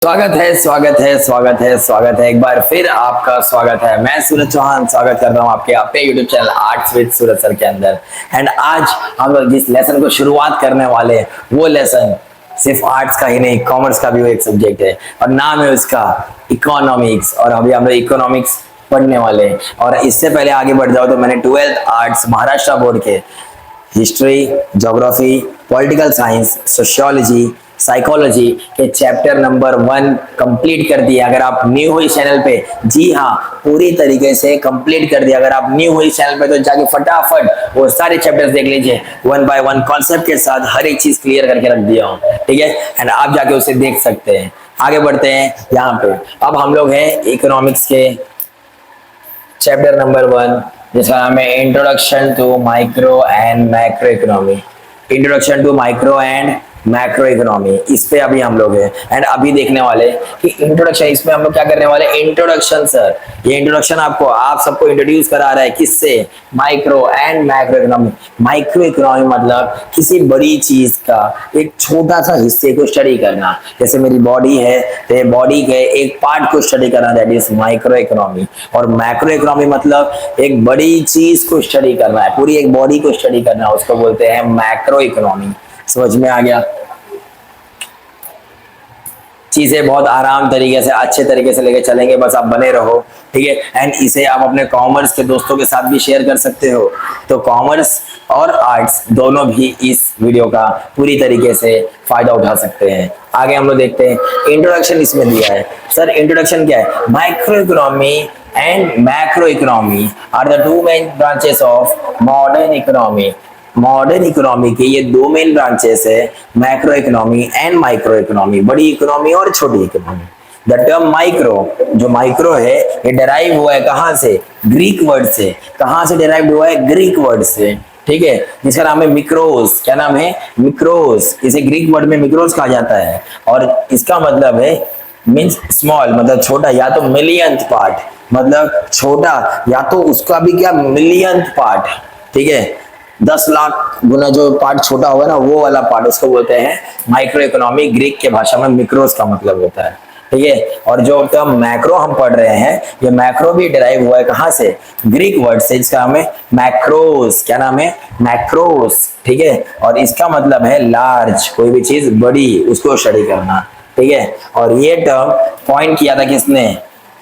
स्वागत है एक बार फिर आपका स्वागत है। मैं सूरज चौहान स्वागत कर रहा हूँ आपके अपने YouTube channel arts with Suraj sir के अंदर। एंड आज हम लोग जिस लेसन को शुरुआत करने वाले हैं वो लेसन सिर्फ आर्ट्स का ही नहीं, कॉमर्स का भी वो एक सब्जेक्ट है और नाम है उसका इकोनॉमिक्स। और अभी हम लोग इकोनॉमिक्स पढ़ने वाले हैं। और इससे पहले आगे बढ़ जाओ तो मैंने 12th आर्ट्स महाराष्ट्र बोर्ड के history, geography, political science, sociology, psychology के चैप्टर नंबर 1 कंप्लीट कर दिया। अगर आप न्यू हो इस चैनल पे, जी हाँ, पूरी तरीके से कंप्लीट कर दिया। अगर आप न्यू हो इस चैनल पे तो जाके फटाफट वो सारे चैप्टर्स देख लीजिए। 1 by 1 कॉन्सेप्ट के साथ हर एक चीज क्लियर करके रख दिया हूँ, ठीक है। एंड आप जाके उसे देख सकते हैं। आगे बढ़ते हैं यहाँ पे। अब हम लोग हैं इकोनॉमिक्स के चैप्टर नंबर 1 जिसका नाम है introduction to micro and macro economy. Introduction to micro and macro economy, इस पे अभी हम लोग हैं। एंड अभी देखने वाले कि इंट्रोडक्शन, इसमें हम लोग क्या करने वाले, इंट्रोडक्शन। सर ये इंट्रोडक्शन आप सबको इंट्रोड्यूस करा रहा है किससे, micro and macro economy. Micro economy मतलब किसी बड़ी चीज का एक छोटा सा हिस्से को स्टडी करना। जैसे मेरी बॉडी है तो बॉडी के एक पार्ट को स्टडी करना, दैट इज माइक्रो इकोनॉमी। और मैक्रो इकोनॉमी मतलब एक बड़ी चीज को स्टडी करना है, पूरी एक बॉडी को स्टडी करना, उसको बोलते हैं मैक्रो इकोनॉमी। समझ में आ गया? चीजें बहुत आराम तरीके से, अच्छे तरीके से लेके चलेंगे, बस आप बने रहो, ठीक है। एंड इसे आप अपने कॉमर्स के दोस्तों के साथ भी शेयर कर सकते हो। तो कॉमर्स और आर्ट्स दोनों भी इस वीडियो का पूरी तरीके से फायदा उठा सकते हैं। आगे हम लोग देखते हैं। इंट्रोडक्शन इसमें दिया है। सर इंट्रोडक्शन क्या है? Micro economy and macro economy are the two main branches of modern economy. Modern economy के ये दो मेन ब्रांचेस है, macro economy and micro economy, बड़ी इकोनॉमी और छोटी इकोनॉमी। द टर्म माइक्रो, जो माइक्रो है ये डिराइव हुआ है कहाँ से? ग्रीक वर्ड से। कहाँ से डिराइव हुआ है? ग्रीक वर्ड से, ठीक है, जिसका नाम है मिक्रोस। क्या नाम है? मिक्रोस। इसे ग्रीक वर्ड में मिक्रोस कहा जाता है और इसका मतलब है मीन्स स्मॉल, मतलब छोटा, या तो मिलियंथ पार्ट, मतलब छोटा, या तो उसका भी क्या, मिलियंथ पार्ट, ठीक है। 10 लाख गुना जो पार्ट छोटा होगा ना, वो वाला पार्ट, उसको बोलते हैं माइक्रो इकोनॉमी। ग्रीक के भाषा में मिक्रोस का मतलब होता है, ठीक है। और जो टर्म मैक्रो हम पढ़ रहे हैं, ये मैक्रो भी डिराइव हुआ है कहाँ से? ग्रीक वर्ड से, जिसका नाम है मैक्रोस। क्या नाम है? मैक्रोस, ठीक है। और इसका मतलब है लार्ज, कोई भी चीज बड़ी, उसको स्टडी करना, ठीक है। और ये टर्म पॉइंट किया था किसने?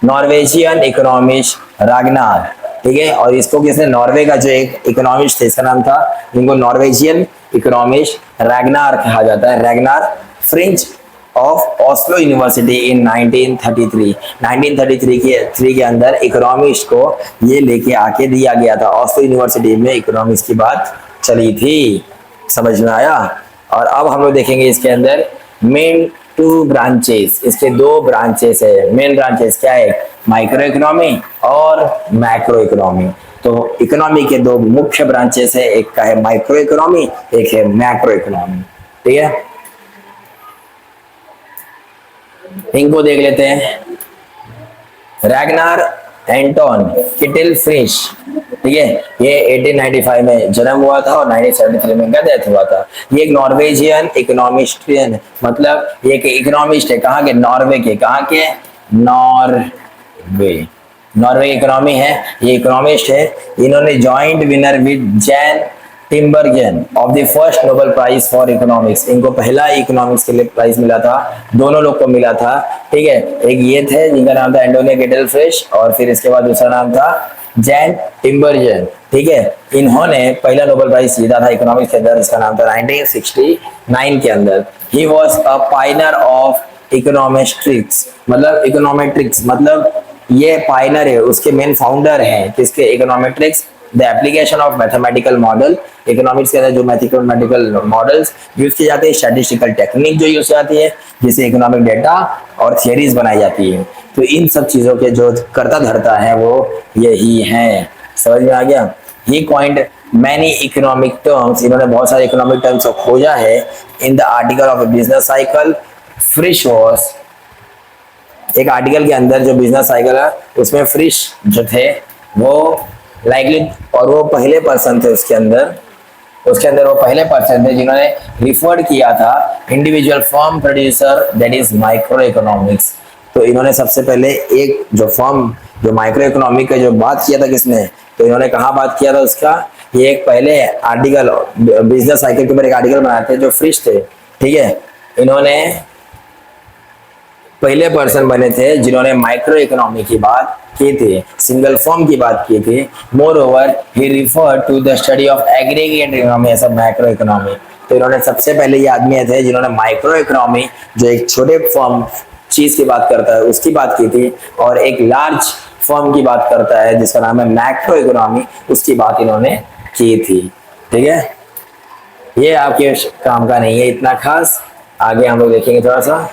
नॉर्वेजियन इकोनॉमिस्ट रागनार, ठीक है। और इसको किसने? नॉर्वे का जो एक इकोनॉमिस्ट थे, इसका नाम था, इनको नॉर्वेजियन इकोनॉमिस्ट रैगनार कहा जाता है। Ragnar Frisch of Oslo university in 1933। 1933 के अंदर इकोनॉमिस्ट को ये लेके आके दिया गया था। ऑस्लो यूनिवर्सिटी में इकोनॉमिक्स की बात चली थी। समझ में आया? और अब हम लोग देखेंगे इसके अंदर मेन 2 ब्रांचेस, इसके 2 ब्रांचेस है। मेन ब्रांचेस क्या है? माइक्रो इकोनॉमी और मैक्रो इकोनॉमी। तो इकोनॉमी के 2 मुख्य ब्रांचेस है, एक का है माइक्रो इकोनॉमी, एक है मैक्रो इकोनॉमी, ठीक है। इनको देख लेते हैं। रैगनार एंटोन किटल फ्रिश, ठीक है, ये 1895 में जन्म हुआ था और 1973 में इनका डेथ हुआ था। ये एक नॉर्वेजियन इकोनॉमिस्ट, मतलब ये एक इकोनॉमिस्ट है। कहाँ के? नॉर्वे के। कहाँ के? नॉर्वे। नॉर्वे इकोनॉमी है, ये इकोनॉमिस्ट है। इन्होंने joint winner with Jan Tinbergen of the first Nobel prize for economics. इनको पहला इकोनॉमिक्स के लिए प्राइज मिला था, दोनों लोग को मिला था, ठीक है। एक ये थे जिनका नाम था एंटोनियो किटल फ्रिश, और फिर इसके बाद दूसरा नाम था जैन टिम्बरगेन, ठीक है। इन्होंने पहला नोबेल प्राइज जीता था इकोनॉमिक्स के अंदर, इसका नाम था 1969 के अंदर। He was a Pioneer of econometrics, मतलब इकोनॉमेट्रिक्स मतलब ये पायनर है, उसके मेन फाउंडर हैं किसके? Econometrics, the application of mathematical model. Economics के अंदर जो मैथमेटिकल मॉडल्स यूज किए जाते हैं, स्टैटिस्टिकल टेक्निक जो यूज जाती है, जिससे इकोनॉमिक डेटा और थियरीज बनाई जाती है। तो इन सब चीजों के जो करता धरता है वो यही है। समझ में आ गया? He coined many economic terms, इन्होंने बहुत सारे इकोनॉमिक टर्म्स को खोजा है in the article of business cycle. Frisch was, एक आर्टिकल के अंदर जो बिजनेस साइकिल है उसमें फ्रिश जो थे वो लाइकली, और वो पहले पर्सन थे उसके अंदर उसके अंदर वो पहले पर्सन थे जिन्होंने रिफर्ड किया था individual firm producer, that is micro economics. तो इन्होंने सबसे पहले एक जो फर्म, जो माइक्रो इकोनॉमिक का जो बात किया था किसने, तो इन्होंने कहाँ बात किया था उसका, ये एक पहले आर्टिकल बिजनेस साइकिल के ऊपर एक आर्टिकल बनाए थे जो फ्रिश थे, ठीक है। इन्होंने पहले पर्सन बने थे जिन्होंने माइक्रो इकोनॉमी की बात की थी, सिंगल फॉर्म की बात की थी। Moreover he refer to the study of aggregate economy as a micro economy. तो इन्होंने सबसे पहले ये आदमी थे जिन्होंने माइक्रो इकोनॉमी, जो एक छोटे फॉर्म चीज की बात करता है, उसकी बात की थी, और एक लार्ज फॉर्म की बात करता है जिसका नाम है मैक्रो इकोनॉमी, उसकी बात इन्होंने की थी, ठीक है। ये आपके काम का नहीं है इतना खास, आगे हम लोग देखेंगे थोड़ा सा।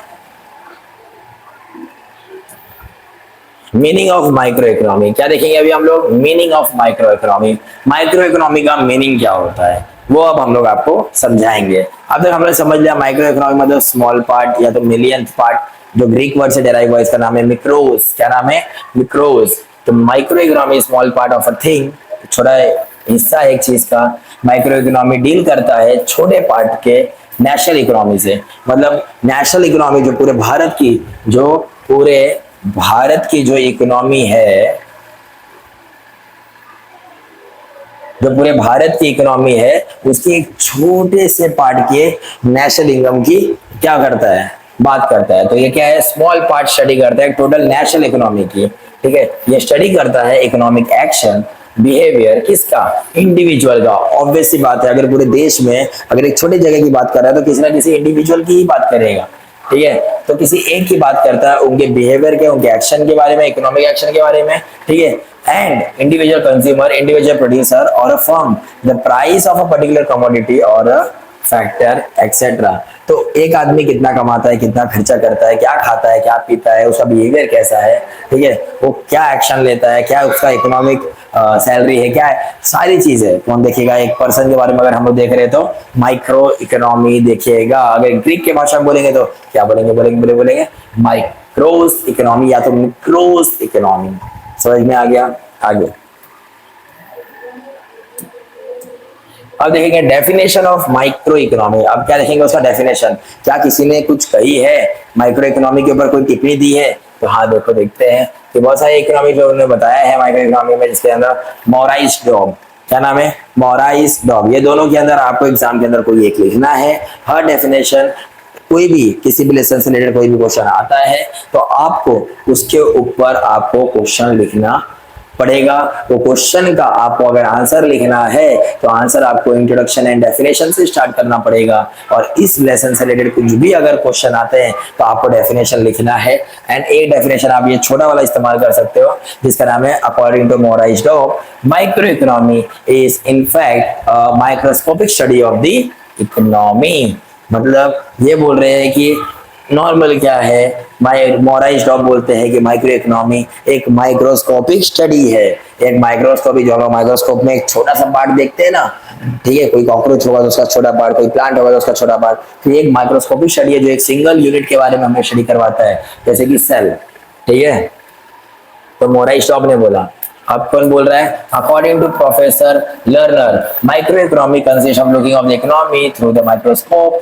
मीनिंग ऑफ माइक्रो इकोनॉमी क्या देखेंगे अभी हम लोग, meaning of micro economy. Micro economy का मीनिंग क्या होता है वो अब हम लोग आपको समझाएंगे। अब तक हमने समझ लिया माइक्रो इकोनॉमी मतलब स्मॉल पार्ट या तो मिलियंथ पार्ट, जो ग्रीक वर्ड से डेराइव हुआ, इसका नाम है मिक्रोस। क्या नाम है, मिक्रोस। तो micro economy small part of a thing, छोटा हिस्सा एक चीज का। माइक्रो इकोनॉमी डील करता है छोटे पार्ट के नेशनल इकोनॉमी से, मतलब नेशनल इकोनॉमी जो पूरे भारत की, जो पूरे भारत की जो इकोनॉमी है, जो पूरे भारत की इकोनॉमी है, उसकी एक छोटे से पार्ट के नेशनल इनकम की क्या करता है, बात करता है। तो ये क्या है, स्मॉल पार्ट स्टडी करता है टोटल नेशनल इकोनॉमी की, ठीक है। ये स्टडी करता है इकोनॉमिक एक्शन बिहेवियर किसका, इंडिविजुअल का। ऑब्वियस सी बात है, अगर पूरे देश में अगर एक छोटी जगह की बात कर रहा है तो किसी ना किसी इंडिविजुअल की ही बात करेगा, ठीक है। तो किसी एक की बात करता है, उनके बिहेवियर के, उनके एक्शन के बारे में, इकोनॉमिक एक्शन के बारे में, ठीक है। And individual consumer, individual producer और a firm, the price of a particular commodity और अ फैक्टर एक्सेट्रा। तो एक आदमी कितना कमाता है, कितना खर्चा करता है, क्या खाता है, क्या पीता है, उसका बिहेवियर कैसा है, ठीक है, वो क्या एक्शन लेता है, क्या उसका इकोनॉमिक सैलरी है, क्या है, सारी चीजें कौन देखेगा, एक पर्सन के बारे में अगर हम लोग देख रहे हैं तो माइक्रो इकोनॉमी देखिएगा। अगर ग्रीक के भाषा में बोलेंगे तो क्या बोलेंगे, बोलेंगे माइक्रोस इकोनॉमी या तो मिक्रोस इकोनॉमी। समझ में आ गया। आगे अब देखेंगे डेफिनेशन ऑफ माइक्रो इकोनॉमी। अब क्या देखेंगे उसका डेफिनेशन, क्या किसी ने कुछ कही है माइक्रो इकोनॉमी के ऊपर, कोई टिप्पणी दी है, तो हाँ देखो देखते हैं कि बहुत सारे इकोनॉमिक लोगों ने बताया है माइक्रो इकोनॉमी में, जिसके अंदर मॉराइस डॉब, क्या नाम है, मॉराइस डॉब। ये दोनों के अंदर आपको एग्जाम के अंदर कोई एक लिखना है। हर डेफिनेशन, कोई भी किसी भी लेसन से रिलेटेड कोई भी क्वेश्चन आता है तो आपको उसके ऊपर आपको क्वेश्चन लिखना पड़ेगा। वो क्वेश्चन का आपको अगर आंसर लिखना है तो आंसर आपको इंट्रोडक्शन एंड डेफिनेशन से स्टार्ट करना पड़ेगा, और इस लेसन से रिलेटेड कुछ भी अगर क्वेश्चन आते हैं तो आपको डेफिनेशन लिखना है। एंड एक डेफिनेशन आप ये छोटा वाला इस्तेमाल कर सकते हो जिसका नाम है according to Maurice Dobb, micro economy is in fact microscopic study of the economy. मतलब ये बोल रहे हैं कि नॉर्मल क्या है, मॉराइस डॉब बोलते हैं कि माइक्रो इकोनॉमी एक माइक्रोस्कोपिक स्टडी है। एक माइक्रोस्कोपी, जो हम माइक्रोस्कोप में एक छोटा सा पार्ट देखते हैं ना, ठीक है, कोई कॉकरोच होगा तो उसका छोटा पार्ट, कोई प्लांट होगा तो उसका छोटा पार्ट, तो एक माइक्रोस्कोपिक स्टडी है जो एक सिंगल यूनिट के बारे में हमें स्टडी करवाता है, जैसे कि सेल, ठीक है। तो मॉराइस डॉब ने बोला। अब कौन बोल रहा है, according to professor Lerner, micro economy consist of looking of the economy through the microscope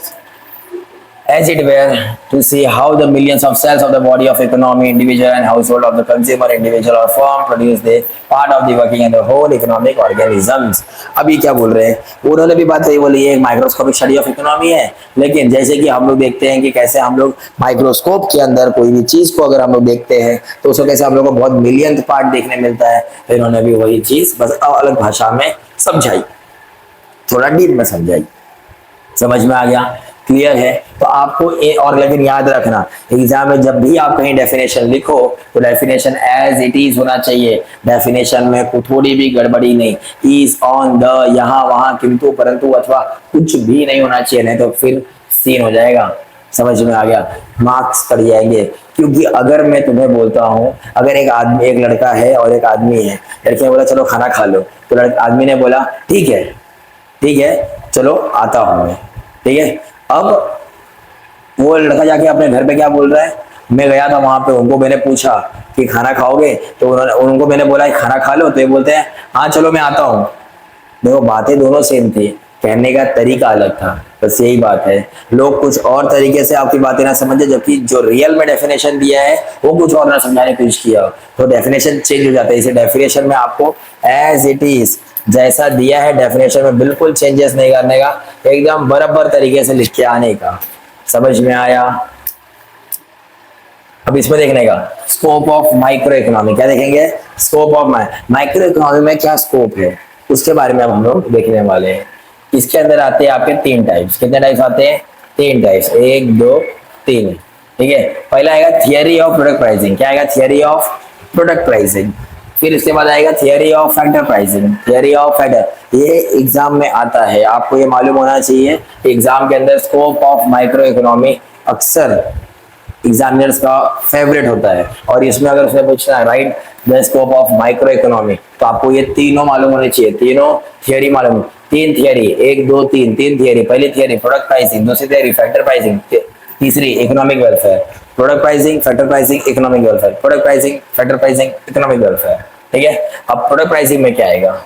as it were to see how the millions of cells of the body of economy, individual and household of the consumer, individual or firm produce the part of the working and the whole economic organisms। अभी क्या बोल रहे हैं, उन्होंने भी बात सही बोली है, माइक्रोस्कोपिक स्टडी ऑफ इकोनॉमी है। लेकिन जैसे कि हम लोग देखते हैं कि कैसे हम लोग माइक्रोस्कोप के अंदर कोई भी चीज को अगर हम लोग देखते हैं तो उसको कैसे हम लोग को बहुत मिलियंथ पार्ट देखने मिलता है, तो इन्होंने भी वही चीज बस अलग भाषा में समझाई, थोड़ा डीप में समझाई। समझ में आ गया, क्लियर है। तो आपको और लेकिन याद रखना, एग्जाम में जब भी आप कहीं डेफिनेशन लिखो तो डेफिनेशन एज इट इज होना चाहिए। डेफिनेशन में थोड़ी भी गड़बड़ी नहीं, इज, ऑन, द, यहाँ वहां, किंतु, परंतु अथवा कुछ भी नहीं होना चाहिए, नहीं तो फिर सीन हो जाएगा। समझ में आ गया, मार्क्स कट जाएंगे। क्योंकि अगर मैं तुम्हें बोलता हूं, अगर एक आदमी, एक लड़का है और एक आदमी है, लड़के ने बोला चलो खाना खा लो, तो आदमी ने बोला ठीक है चलो आता हूं मैं, ठीक है। अब वो लड़का जाके अपने घर पे क्या बोल रहा है, मैं गया था वहां पे, उनको मैंने पूछा कि खाना खाओगे, तो उनको मैंने बोला खाना खा लो, तो ये बोलते हैं हाँ चलो मैं आता हूँ। देखो बातें दोनों सेम थी, कहने का तरीका अलग था, बस यही बात है। लोग कुछ और तरीके से आपकी बातें ना समझे, जबकि जो रियल में डेफिनेशन दिया है वो कुछ और ना समझाने की कोशिश किया हो, तो डेफिनेशन चेंज हो जाता है। इसे डेफिनेशन में आपको एज इट इज जैसा दिया है डेफिनेशन में बिल्कुल चेंजेस नहीं करने का, एकदम बराबर तरीके से लिख के आने का। समझ में आया? अब इसमें देखने का स्कोप ऑफ माइक्रो इकोनॉमी, क्या देखेंगे? स्कोप ऑफ माइक्रो इकोनॉमी में क्या स्कोप है उसके बारे में अब हम लोग देखने वाले हैं। इसके अंदर आते हैं आपके तीन टाइप्स। कितने टाइप्स आते हैं? तीन टाइप्स, 1 2 3। ठीक है, पहला आएगा थियरी ऑफ प्रोडक्ट प्राइसिंग। क्या आएगा? Theory of product pricing. फिर इसके बाद आएगा theory of factor pricing. Theory of factor ये एग्जाम में आता है, आपको ये मालूम होना चाहिए। एग्जाम के अंदर स्कोप ऑफ माइक्रो इकोनॉमी अक्सर एग्जामिनर्स का फेवरेट होता है, और इसमें अगर उसने पूछना है right the scope of micro economy, तो आपको ये तीनों मालूम होने चाहिए, तीनों थियरी मालूम। तीन थियरी, 1 2 3, तीन थियरी। पहली थियरी प्रोडक्ट प्राइसिंग, दूसरी थियरी फैक्टर प्राइसिंग, तीसरी economic welfare. Product pricing, factor pricing, economic welfare, product pricing, factor pricing, economic welfare. ठीक है, अब प्रोडक्ट प्राइसिंग में क्या आएगा?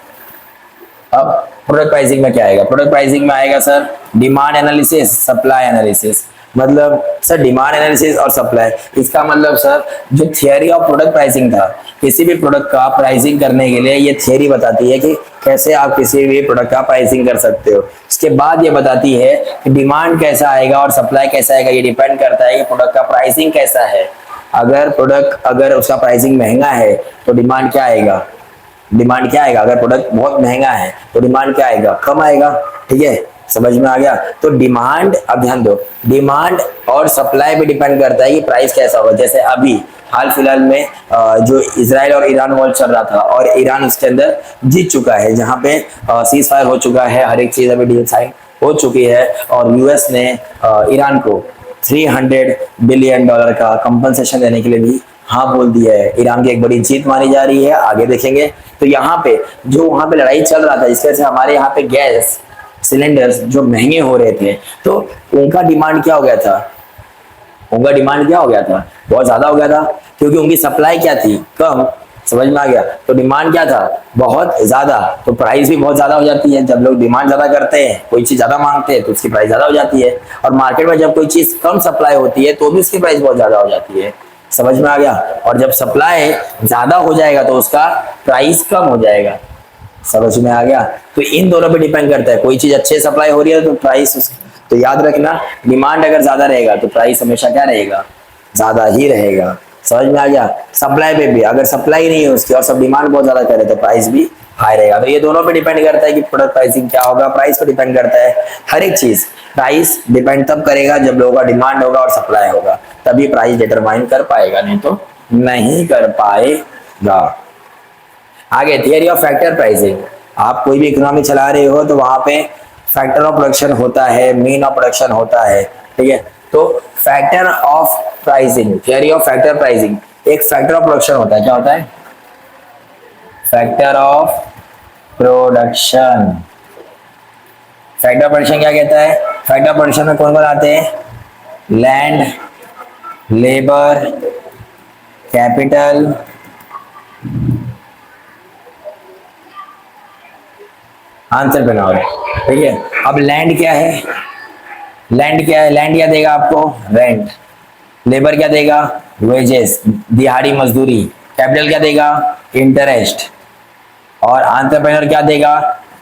अब प्रोडक्ट प्राइसिंग में क्या आएगा? प्रोडक्ट प्राइसिंग में आएगा sir demand analysis, supply analysis. मतलब सर डिमांड एनालिसिस और सप्लाई, इसका मतलब सर जो थियरी ऑफ प्रोडक्ट प्राइसिंग था, किसी भी प्रोडक्ट का प्राइसिंग करने के लिए ये थियरी बताती है कि कैसे आप किसी भी प्रोडक्ट का प्राइसिंग कर सकते हो। उसके बाद ये बताती है कि डिमांड कैसा आएगा और सप्लाई कैसा आएगा, ये डिपेंड करता है कि प्रोडक्ट का प्राइसिंग कैसा है। अगर उसका प्राइसिंग महंगा है तो डिमांड क्या आएगा? डिमांड क्या आएगा? अगर प्रोडक्ट बहुत महंगा है तो डिमांड क्या आएगा? कम आएगा। ठीक है, समझ में आ गया? तो डिमांड, अब ध्यान दो, डिमांड और सप्लाई पे डिपेंड करता है कि प्राइस कैसा होगा। जैसे अभी हाल फिलहाल में जो इजराइल और ईरान वॉर चल रहा था, और ईरान उसके अंदर जीत चुका है, जहां पे सीज फायर हो चुका है, हर एक चीज अभी डील साइन हो चुकी है, और यूएस ने ईरान को $300 बिलियन का कंपनसेशन देने के लिए भी हाँ बोल दिया है। ईरान की एक बड़ी जीत मानी जा रही है, आगे देखेंगे। तो यहाँ पे जो वहां पे लड़ाई चल रहा था, जिसकी वजह से हमारे यहाँ पे गैस सिलेंडर्स जो महंगे हो रहे थे, तो उनका डिमांड क्या हो गया था? उनका डिमांड क्या हो गया था? बहुत ज्यादा हो गया था, क्योंकि उनकी सप्लाई क्या थी? कम। समझ में आ गया? तो डिमांड क्या था? बहुत ज्यादा, तो प्राइस भी बहुत ज्यादा हो जाती है। जब लोग डिमांड ज्यादा करते हैं, कोई चीज ज्यादा मांगते हैं, तो उसकी प्राइस ज्यादा हो जाती है। और मार्केट में जब कोई चीज कम सप्लाई होती है तो भी उसकी प्राइस बहुत ज्यादा हो जाती है। समझ में आ गया? और जब सप्लाई ज्यादा हो जाएगा तो उसका प्राइस कम हो जाएगा। समझ में आ गया? तो इन दोनों पे डिपेंड करता है। कोई चीज अच्छे सप्लाई हो रही है तो प्राइस, तो याद रखना डिमांड अगर ज्यादा रहेगा तो प्राइस हमेशा क्या रहेगा? ज्यादा ही रहेगा। समझ में आ गया? सप्लाई पे भी अगर सप्लाई नहीं है उसकी और सब डिमांड बहुत ज्यादा करे तो प्राइस भी हाई रहेगा। तो ये दोनों पे डिपेंड करता है कि प्रोडक्ट प्राइसिंग क्या होगा, प्राइस पे डिपेंड करता है। हर एक चीज प्राइस डिपेंड तब करेगा जब लोगों का डिमांड होगा और सप्लाई होगा, तभी प्राइस डिटरमाइन कर पाएगा, नहीं तो नहीं कर पाएगा। आगे थियरी ऑफ फैक्टर प्राइसिंग। आप कोई भी इकोनॉमी चला रहे हो तो वहां पे फैक्टर ऑफ प्रोडक्शन होता है, मीन ऑफ प्रोडक्शन होता है। ठीक है, तो factor of pricing, theory of factor pricing, एक फैक्टर ऑफ प्रोडक्शन होता है। क्या होता है? Factor of production. Factor of production क्या कहता है? फैक्टर ऑफ प्रोडक्शन में कौन कौन आते हैं? Land, labour, capital, entrepreneur. ठीक है, अब लैंड क्या है? लैंड क्या है? लैंड क्या देगा आपको? रेंट। लेबर क्या देगा? वेजेस, दिहाड़ी मजदूरी। कैपिटल क्या देगा? इंटरेस्ट। और एंटरप्रेन्योर क्या देगा?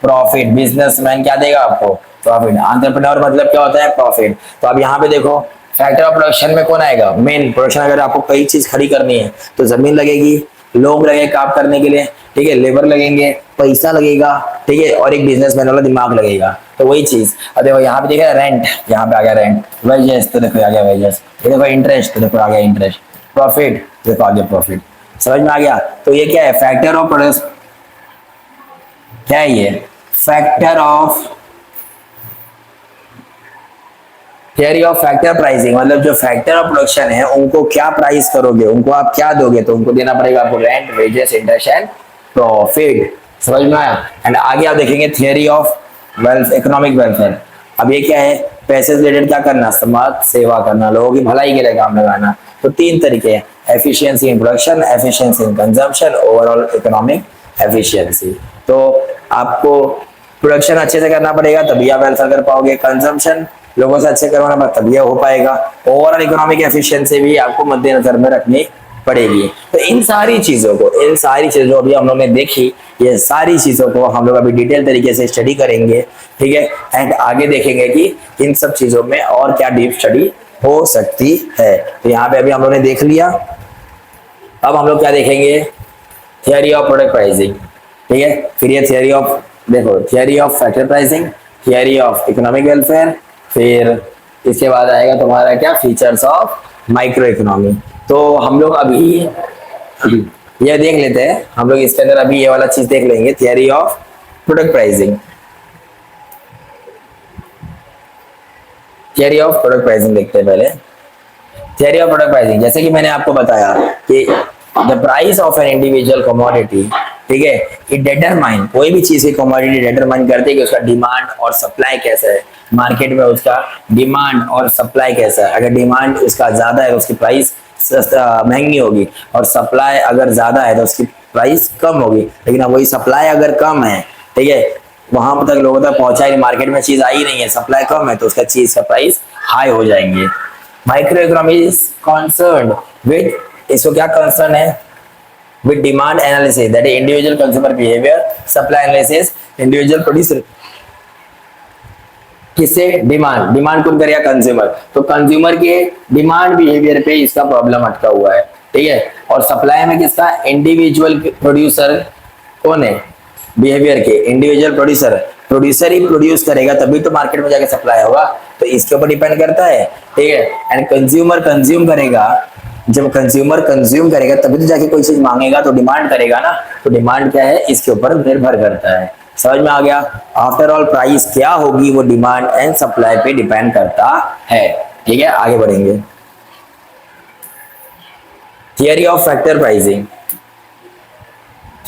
प्रॉफिट। बिजनेसमैन क्या देगा आपको? प्रॉफिट। एंटरप्रेन्योर मतलब क्या होता है? प्रॉफिट। तो अब यहाँ पे देखो फैक्टर ऑफ प्रोडक्शन में कौन आएगा? Main production. अगर आपको कई चीज खड़ी करनी है तो जमीन लगेगी, लोग लगेंगे काम करने के लिए, ठीक है, लेबर लगेंगे, पैसा लगेगा, ठीक है, और एक बिजनेसमैन वाला दिमाग लगेगा। तो वही चीज, अब देखो यहाँ पे देखा रेंट, यहाँ पे आ गया रेंट। वेजेस तो देखो आ गया वेजेस। ये देखो इंटरेस्ट तो देखो आ गया इंटरेस्ट। प्रॉफिट देखो आ गया प्रॉफिट। समझ में आ गया? तो ये क्या है? Factor of production. क्या है ये? Factor of theory of factor pricing. मतलब जो फैक्टर ऑफ प्रोडक्शन है उनको क्या प्राइस करोगे, उनको आप क्या दोगे, तो उनको देना पड़ेगा आपको rent, wages, interest and profit. समझ में आया? एंड आगे आप देखेंगे theory of wealth, economic welfare. अब ये क्या है? पैसे से रिलेटेड क्या करना? समाज सेवा करना, लोगों की भलाई के लिए काम लगाना। तो तीन तरीके हैं, efficiency in production, efficiency in consumption, overall economic efficiency. तो आपको प्रोडक्शन अच्छे से करना पड़ेगा तभी आप वेलफेयर कर पाओगे, कंजम्पशन लोगों से अच्छे करवाना पड़ेगा तभी हो पाएगा, ओवरऑल इकोनॉमिक एफिशिएंसी भी आपको मद्देनजर में रखनी पड़ेगी। तो इन सारी चीजों को, इन सारी चीजों अभी हम लोग ने देखी, ये सारी चीजों को हम लोग अभी डिटेल तरीके से स्टडी करेंगे, ठीक है। एंड आगे देखेंगे कि इन सब चीजों में और क्या डीप स्टडी हो सकती है। तो यहाँ पे अभी हम लोग ने देख लिया, अब हम लोग क्या देखेंगे, थियरी ऑफ प्रोडक्ट प्राइसिंग, ठीक है। फिर ये थियरी ऑफ, देखो theory of factor pricing, theory of economic welfare, फिर इसके बाद आएगा तुम्हारा क्या, फीचर्स ऑफ माइक्रो इकोनॉमी। तो हम लोग अभी ये देख लेते हैं, हम लोग इसके अंदर अभी ये वाला चीज देख लेंगे, theory of product pricing. Theory of product pricing देखते हैं पहले। थियरी ऑफ प्रोडक्ट प्राइसिंग, जैसे कि मैंने आपको बताया कि the price of an individual commodity, ठीक है, इट डिटरमाइन, कोई भी चीज की कमोडिटी डिटरमाइन करती है कि उसका डिमांड और सप्लाई कैसा है, मार्केट में उसका डिमांड और सप्लाई कैसा है। अगर डिमांड उसका ज्यादा है तो उसकी प्राइस महंगी होगी, और सप्लाई अगर ज्यादा है तो उसकी प्राइस कम होगी। लेकिन अब वही सप्लाई अगर कम है, ठीक है, वहां तक लोगों तक पहुंचा ही नहीं, मार्केट में चीज आई नहीं है, सप्लाई कम है, तो उसका चीज का प्राइस हाई हो जाएंगे। Micro economy is concerned with, इसको क्या कंसर्न है, with demand analysis, that is individual consumer behaviour, supply analysis, individual producer, किससे, डिमांड, डिमांड कौन करेगा, कंज्यूमर, तो कंज्यूमर के डिमांड बिहेवियर पे इसका प्रॉब्लम अटका हुआ है, ठीक है। और सप्लाई में किसका, इंडिविजुअल प्रोड्यूसर कौन है, बिहेवियर के इंडिविजुअल प्रोड्यूसर, प्रोड्यूसर ही प्रोड्यूस करेगा तभी तो मार्केट में जाके सप्लाई होगा, तो इसके ऊपर डिपेंड करता है, ठीक है। एंड कंज्यूमर कंज्यूम करेगा, जब कंज्यूमर कंज्यूम करेगा तभी तो जाके कोई चीज मांगेगा, तो डिमांड करेगा ना, तो डिमांड क्या है, इसके ऊपर निर्भर करता है। समझ में आ गया। आफ्टर ऑल प्राइस क्या होगी, वो डिमांड एंड सप्लाई पे डिपेंड करता है, ठीक है। आगे बढ़ेंगे, theory of factor pricing.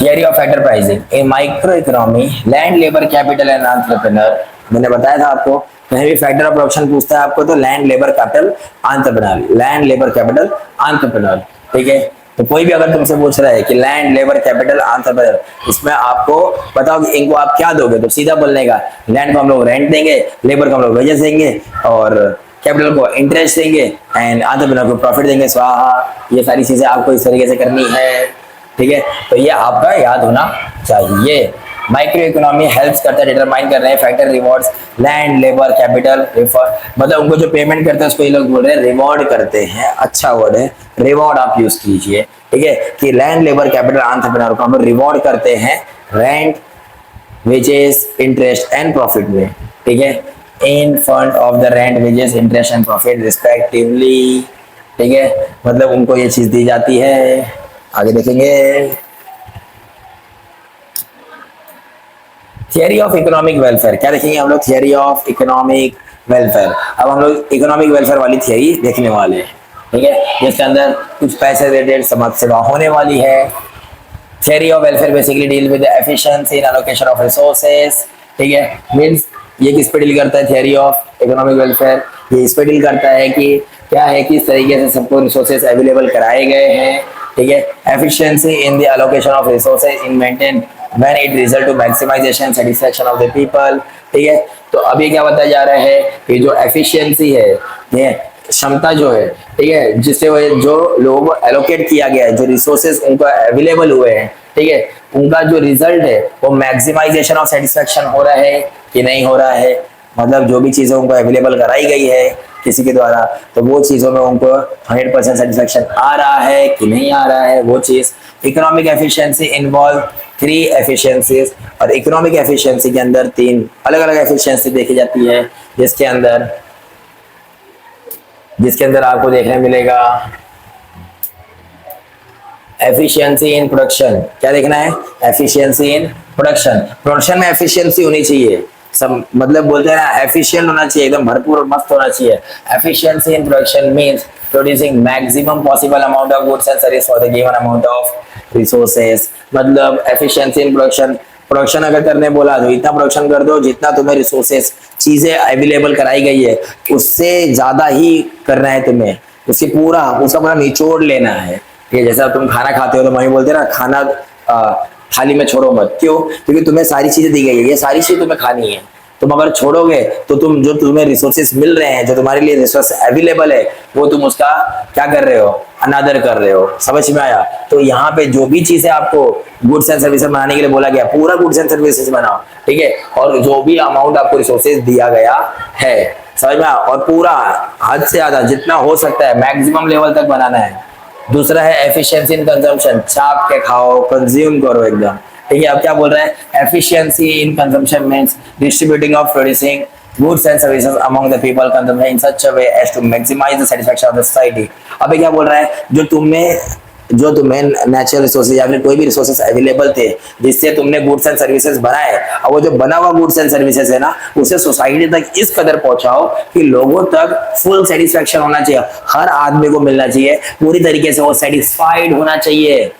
Theory of factor pricing in micro economy, land, labour, capital and entrepreneur. मैंने बताया था आपको, कहीं भी फैक्टर ऑफ प्रोडक्शन पूछता है आपको तो land, labour, capital, entrepreneur, land, labour, capital, entrepreneur, ठीक है। तो कोई भी अगर तुमसे पूछ रहा है कि लैंड, लेबर, कैपिटल, एंटरप्रेन्योर, इसमें आपको बताओ कि इनको आप क्या दोगे, तो सीधा बोलने का, लैंड को हम लोग रेंट देंगे, लेबर को हम लोग वेजेस देंगे, और कैपिटल को इंटरेस्ट देंगे, एंड एंटरप्रेन्योर को प्रॉफिट देंगे, स्वाहा। ये सारी चीजें आपको इस तरीके से करनी है, ठीक है। तो ये आपका याद होना चाहिए। माइक्रो इकोनॉमी हेल्प्स करता है डिटरमाइन कर रहे हैं factor rewards, land, labour, capital, मतलब उनको जो पेमेंट करते हैं उसको ये लोग बोल रहे हैं रिवॉर्ड करते हैं, अच्छा वर्ड है, रिवॉर्ड आप यूज कीजिए, ठीक है, कि लैंड, लेबर, कैपिटल, एंटरप्रेन्योर को हम रिवॉर्ड करते हैं rent, wages, interest and profit में, ठीक है, इन फंड of the rent, wages, interest and profit respectively, ठीक है, मतलब उनको ये चीज दी जाती है। आगे देखेंगे, थियरी ऑफ इकोनॉमिक वेलफेयर, क्या देखेंगे हम लोग, थियरी ऑफ इकोनॉमिक वेलफेयर। अब हम लोग इकोनॉमिक वेलफेयर वाली थियरी देखने वाले हैं, ठीक है, जिसके अंदर कुछ पैसे रिलेटेड समझ सेवा होने वाली है। Theory of welfare basically deal with efficiency in allocation of resources, ठीक है, मींस ये किस पे डील करता है, थियरी ऑफ इकोनॉमिक वेलफेयर, ये इस पे डील करता है कि क्या है, किस तरीके से सबको रिसोर्सेस अवेलेबल कराए गए हैं, ठीक है, efficiency in the allocation of resources in maintain when it result to maximization satisfaction of the people, ठीक है। तो अभी क्या बताया जा रहा है कि जो एफिशिएंसी है, ये क्षमता जो है, ठीक है, जिससे वो जो लोगों को एलोकेट किया गया है, जो रिसोर्सेज उनको अवेलेबल हुए हैं, ठीक है, उनका जो रिजल्ट है वो मैक्सिमाइजेशन ऑफ सेटिस्फेक्शन हो रहा है कि नहीं हो रहा है, मतलब जो भी चीजें उनको अवेलेबल कराई गई है किसी के द्वारा, तो वो चीजों में उनको 100% सेटिस्फेक्शन आ रहा है कि नहीं आ रहा है, वो चीज। इकोनॉमिक एफिशिएंसी इन्वॉल्व 3 एफिशिएंसीज, और इकोनॉमिक एफिशिएंसी के अंदर 3 अलग अलग एफिशिएंसी देखी जाती है, जिसके अंदर आपको देखने मिलेगा एफिशिएंसी इन प्रोडक्शन। क्या देखना है, एफिशिएंसी इन प्रोडक्शन, प्रोडक्शन में एफिशिएंसी होनी चाहिए, सब मतलब बोलते हैं ना, एफिशिएंट होना चाहिए, एकदम भरपूर और मस्त होना चाहिए। Efficiency in production means producing maximum possible amount of goods and service for the given amount of resources, मतलब एफिशिएंसी इन प्रोडक्शन, प्रोडक्शन अगर करने बोला तो इतना प्रोडक्शन कर दो जितना तुम्हें रिसोर्सेस, चीजें अवेलेबल कराई गई है उससे ज्यादा ही करना है तुम्हें, उसका पूरा निचोड़ लेना है। ठीक है, जैसा तुम खाना खाते हो तो मम्मी बोलते हैं ना, खाना थाली में छोड़ो मत। क्यों? क्योंकि तुम्हें सारी चीजें दी गई है, ये सारी चीजें तुम्हें खानी है। तुम अगर छोड़ोगे तो तुम जो तुम्हें रिसोर्सेस मिल रहे हैं, जो तुम्हारे लिए रिसोर्स अवेलेबल है, वो तुम उसका क्या कर रहे हो? अनादर कर रहे हो। समझ में आया? तो यहाँ पे जो भी चीजें आपको गुड्स एंड सर्विसेज बनाने के लिए बोला गया, पूरा गुड्स एंड सर्विसेज बनाओ, ठीक है। और जो भी अमाउंट आपको रिसोर्सेज दिया गया है, समझ में आया? और पूरा हद से ज्यादा जितना हो सकता है मैक्सिमम लेवल तक बनाना है। दूसरा है एफिशिएंसी इन कंजम्पशन, छाप के खाओ, कंज्यूम करो एकदम, ठीक है। अब क्या बोल रहा है? Efficiency in consumption means distributing of producing goods and services among the people consumed in such a way as to maximize the satisfaction of the society। अबे क्या बोल रहा है? जो तुम्हें नेचुरल रिसोर्सेज या फिर कोई भी रिसोर्सेज अवेलेबल थे जिससे तुमने गुड्स एंड सर्विसेज बनाए, और वो जो बना हुआ गुड्स एंड सर्विसेज है ना, उसे सोसाइटी तक इस कदर पहुंचाओ कि लोगों तक फुल सेटिस्फेक्शन होना चाहिए, हर आदमी को मिलना चाहिए, पूरी तरीके से वो सेटिस्फाइड होना चाहिए।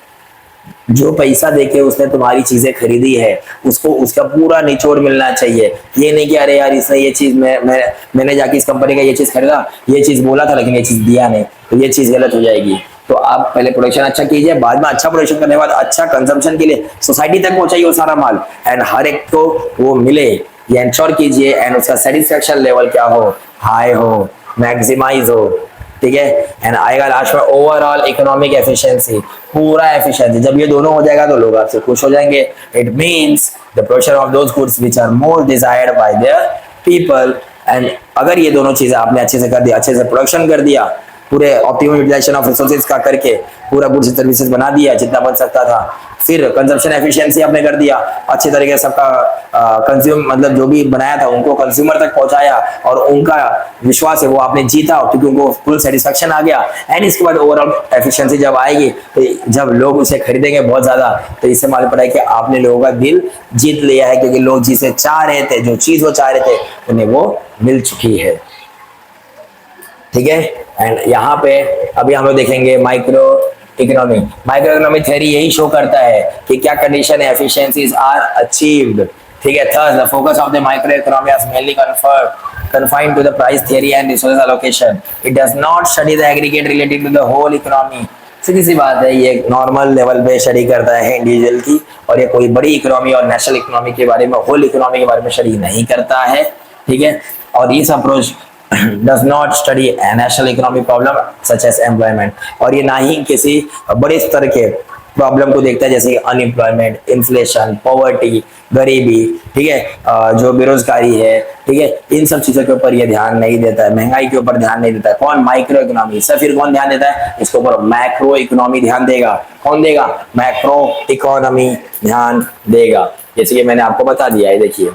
जो पैसा देके उसने तुम्हारी चीजें खरीदी है, उसको उसका पूरा निचोड़ मिलना चाहिए। ये नहीं कि अरे यार इसने ये चीज मैंने जाके इस कंपनी का ये चीज खरीदा, ये चीज बोला था लेकिन ये चीज दिया नहीं, तो ये चीज गलत हो जाएगी। तो आप पहले प्रोडक्शन अच्छा कीजिए, बाद में अच्छा प्रोडक्शन करने के बाद अच्छा कंजम्पशन के लिए सोसाइटी तक पहुंचाइए वो सारा माल, एंड हर एक को वो मिले, ये इंश्योर कीजिए। एंड उसका सेटिस्फेक्शन लेवल क्या हो? हाई हो, मैक्सिमाइज हो, ठीक है। एंड आएगा लास्ट में ओवरऑल इकोनॉमिक एफिशिएंसी, पूरा एफिशिएंसी। जब ये दोनों हो जाएगा तो लोग आपसे खुश हो जाएंगे। It means the production of those goods which are more desired by their people. And अगर ये दोनों चीजें आपने अच्छे से कर दिया, अच्छे से प्रोडक्शन कर दिया, पूरे ऑप्टिमम यूटिलाइजेशन ऑफ रिसोर्सेज का करके पूरा गुड्स सर्विसेज बना दिया जितना बन सकता था, फिर कंजम्पशन एफिशिएंसी आपने कर दिया, अच्छे तरीके से सबका कंज्यूम मतलब जो भी बनाया था उनको कंज्यूमर तक पहुंचाया, और उनका विश्वास है वो आपने जीता क्योंकि उनको फुल सेटिस्फेक्शन आ गया। एंड इसके बाद ओवरऑल एफिशिएंसी जब आएगी, तो जब लोग उसे खरीदेंगे बहुत ज्यादा, तो इससे मालूम पड़ा है कि आपने लोगों का दिल जीत लिया है, क्योंकि लोग जिसे चाह रहे थे, जो चीज वो चाह रहे थे, उन्हें वो मिल चुकी है, ठीक है। एंड यहाँ पे अभी हम लोग देखेंगे micro economy. Micro economy theory यही शो करता है कि क्या कंडीशन है एफिशिएंसीज आर अचीव्ड, ठीक है। Third the focus of the micro economy is mainly confined to the price theory and resource allocation. It does not study the aggregate related to the whole economy। सीधी सी बात है, ये normal level पे study करता है individual की, और ये कोई बड़ी इकोनॉमी और नेशनल इकोनॉमी के बारे में, होल इकोनॉमी के बारे में स्टडी नहीं करता है, ठीक है। और इस approach does not study a national economic problem such as employment, और ये ना ही किसी बड़े स्तर के प्रॉब्लम को देखता है जैसे अनएम्प्लॉयमेंट, इन्फ्लेशन, पॉवर्टी, गरीबी, ठीक है, जो बेरोजगारी है, ठीक है, इन सब चीजों के ऊपर ये ध्यान नहीं देता है, महंगाई के ऊपर ध्यान नहीं देता है। कौन? Micro economy. इससे फिर कौन ध्यान देता है? इसके ऊपर मैक्रो इकोनॉमी ध्यान देगा। कौन देगा? मैक्रो इकोनॉमी ध्यान देगा, जैसे कि मैंने आपको बता दिया है। देखिए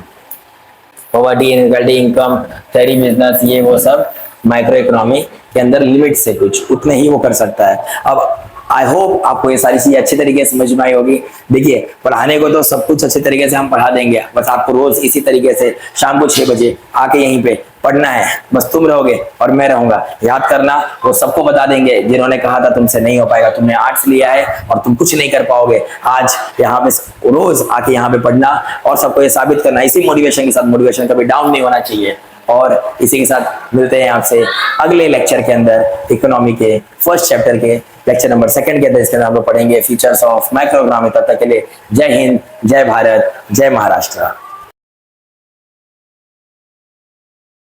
poverty, inequality, income, theory, business, ये वो सब माइक्रो इकोनॉमी के अंदर लिमिट से कुछ उतने ही वो कर सकता है। अब आई होप आपको ये सारी चीजें अच्छी तरीके से समझ में आई होगी। देखिए पढ़ाने को तो सब कुछ अच्छे तरीके से हम पढ़ा देंगे, बस आपको रोज इसी तरीके से शाम को 6 बजे आके यहीं पे पढ़ना है। बस तुम रहोगे और मैं रहूंगा, याद करना, वो सबको बता देंगे जिन्होंने कहा था तुमसे नहीं हो पाएगा, तुमने आर्ट्स लिया है और तुम कुछ नहीं कर पाओगे। आज यहाँ पे रोज आके यहाँ पे पढ़ना और सबको ये साबित करना, इसी मोटिवेशन के साथ। मोटिवेशन कभी डाउन नहीं होना चाहिए। और इसी के साथ मिलते हैं आपसे अगले लेक्चर के अंदर, इकोनॉमी के फर्स्ट चैप्टर के लेक्चर नंबर 2 के अंदर। इसके अंदर हम लोग पढ़ेंगे फीचर्स ऑफ माइक्रो इकोनॉमी। तब तक के लिए जय हिंद, जय भारत, जय महाराष्ट्र।